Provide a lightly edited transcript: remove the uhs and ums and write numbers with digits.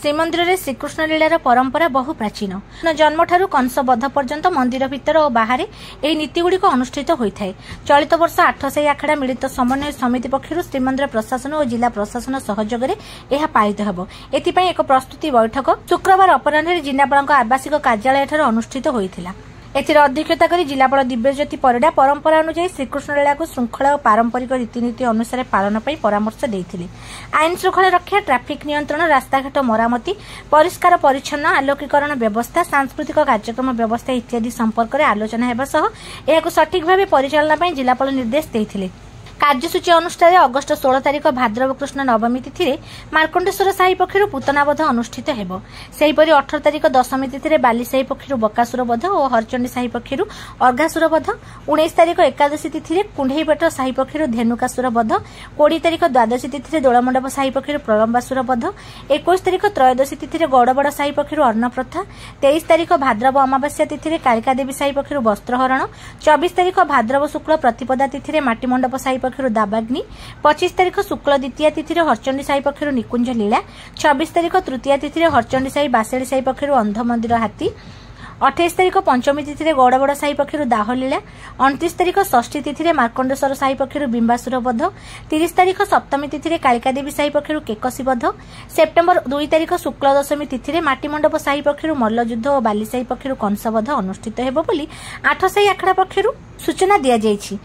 श्रीमंदिर में श्रीकृष्ण लीलार परंपरा बहु प्राचीन। जन्म ठारू कंस बध पर्यंत मंदिर भितर और बाहर यह नीतिगुड़िक अनुष्ठित होता है। चलित वर्ष 800 आखड़ा मिलित समन्वय समिति पक्षर श्रीमंदिर प्रशासन और जिला प्रशासन सहयोग में पालित होब। एथिपाई एक प्रस्तुति बैठक शुक्रवार अपराह जिलापाल आवासिक कार्यालय अनुष्ठित होता। एथिर अध्यक्षता करी जिलापाल दिव्यज्योति परिडा परंपरा अनुसार श्रीकृष्ण लीला को श्रृंखला और पारंपरिक रीतिनीति अनुसार पालन पर परामर्श देते। आईन श्रृंखला रक्षा, ट्राफिक नियंत्रण, रास्ताघाट मरामती, परिष्कार परिच्छन्न, आलोकीकरण व्यवस्था, सांस्कृतिक कार्यक्रम व्यवस्था इत्यादि संपर्क में आलोचना होगा सह यह सठिक भाव परिचालना जिलापाल निर्देश देते। कार्यसूची अनुसार अगस्ट 16 तारिख भाद्रव कृष्ण नवमी तिथि मार्कंडेश्वर साही पक्षर पूतनाबध अनुष्ठित होब। सेहीपरि 18 तारिख दशमी तिथि बाली साही पक्षर बकासुर बध और हरचंडी साही पक्षर अर्घासुर बध। 19 तारिख एकादशी तिथि कुंडेईपेट साही पक्षर धेनुकासुर बध। 20 तारिख द्वादशी तिथि दोलमंडप साही पक्षर प्रलंबासुर बध। 21 तारिख त्रयोदशी तिथि गौड़बड़ साही पक्षर अन्नप्रथा। 23 तारिख भाद्रव अमावास्या तिथि कालिका देवी साही पक्षर वस्त्रहरण। 24 तारिख भाद्रव शुक्ल प्रतिपदा तिथि माटीमंडप साही दाबाग्नि। 25 तारिख शुक्ल द्वितीय तिथि हरचंडी साही पक्षर निकुंज लीला। 26 तारिख तृतीय तिथि हरचंडी साही बासेड़ी साही पक्षर अंध मंदिर हाथी। 28 तारिख पंचमी तिथि गौड़बड़ साही पक्षर दाह लीला। 29 तारिख षष्ठी तिथि मार्कंडेश्वर साही पक्षर बिंबासुर बध। 30 तारिख सप्तमी तिथि कालिका देवी साही पक्षर केकसी बध। सेप्टेम्बर 2 तारिख शुक्ल दशमी तिथि माटीमंडप साही पक्षर मल्लयुद्ध और बाली साही पक्षर कंस बध अनुष्ठित होब बोली 8 साही आखड़ा पक्षर सूचना दिया जायछि।